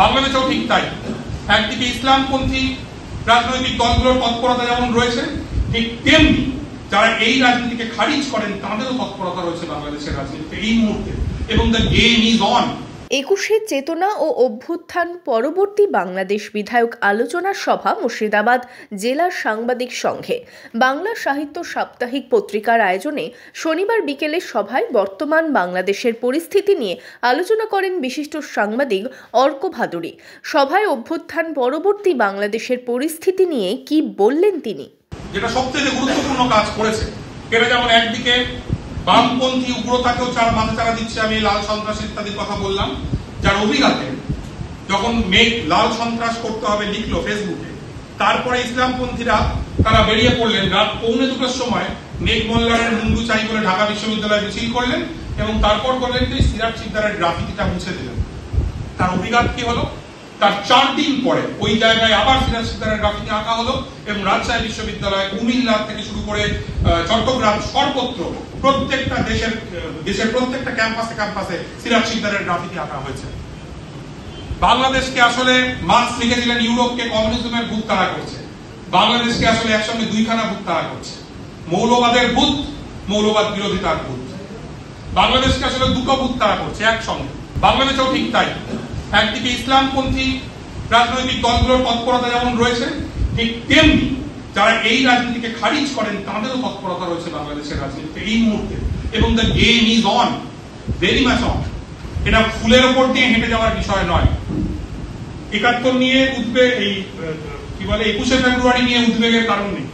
বাংলাদেশেও ঠিক তাই। একদিকে ইসলামপন্থী রাজনৈতিক দলগুলোর তৎপরতা যেমন রয়েছে, ঠিক তেমনি যারা এই রাজনীতিকে খারিজ করেন তাদেরও তৎপরতা রয়েছে বাংলাদেশের রাজনীতিতে এই মুহূর্তে, এবং দ্য গেম ইজ অন। 21শে চেতনা ও অভ্যুত্থান পরবর্তী বাংলাদেশ বিধায়ক আলোচনা সভা মুর্শিদাবাদ জেলা সাংবাদিক সংঘে বাংলা সাহিত্য সাপ্তাহিক পত্রিকার আয়োজনে শনিবার বিকেলে সভায় বর্তমান বাংলাদেশের পরিস্থিতি নিয়ে আলোচনা করেন বিশিষ্ট সাংবাদিক অর্ক ভাদুরী। সভায় অভ্যুত্থান পরবর্তী বাংলাদেশের পরিস্থিতি নিয়ে কি বললেন তিনি? যেটা সবচেয়ে গুরুত্বপূর্ণ কাজ করেছে, এটা যেমন একদিকে বামপন্থী উগ্রতাকেও মাথা চাড়া দিচ্ছে। আমি লাল সন্ত্রাস ইত্যাদির কথা বললাম, যার অভিঘাতে যখন লাল সন্ত্রাস করতে হবে লিখলো ফেসবুকে, তারপরে ইসলামপন্থীরা তারা বেরিয়ে পড়লেন রাত 1:45-র সময় মেঘ মোল্লারের মুন্ডু চাই করে ঢাকা বিশ্ববিদ্যালয়ে মিছিল করলেন এবং তারপর করলেন যে সিরাজ শিকদারের গ্রাফিতিটা মুছে দিলেন। তার অভিঘাত কি হলো? তার 4 দিন পরে ওই জায়গায় আবার সিরাজ শিকদারের গ্রাফিতি আঁকা হলো এবং রাজশাহী বিশ্ববিদ্যালয়, কুমিল্লা থেকে শুরু করে চট্টগ্রাম সর্বত্র প্রত্যেকটা দেশের প্রত্যেকটা ক্যাম্পাসে সিরাজ শিকদারের গ্রাফিতি আঁকা হয়েছে। বাংলাদেশকে আসলে মার্কস লিখেছিলেন ইউরোপকে কমিউনিজমের ভূত তাড়া করছে, বাংলাদেশকে আসলে একসঙ্গে দুইখানা ভূত তাড়া করছে, মৌলবাদের ভূত, মৌলবাদ বিরোধিতার ভূত। বাংলাদেশকে আসলে দুটো ভূত তাড়া করছে একসঙ্গে। বাংলাদেশেও ঠিক তাই। একদিকে ইসলামপন্থী রাজনৈতিক দলগুলোর তৎপরতা যেমন রয়েছে, ঠিক তেমনি যারা এই রাজনীতিকে খারিজ করেন তাদেরও তৎপরতা রয়েছে বাংলাদেশের রাজনীতিতে এই মুহূর্তে, এবং the game is on, very much on. এটা ফুলের উপর দিয়ে হেঁটে যাওয়ার বিষয় নয়। 71 নিয়ে উদ্বেগ, এই কি বলে 21শে ফেব্রুয়ারি নিয়ে উদ্বেগের কারণ নেই।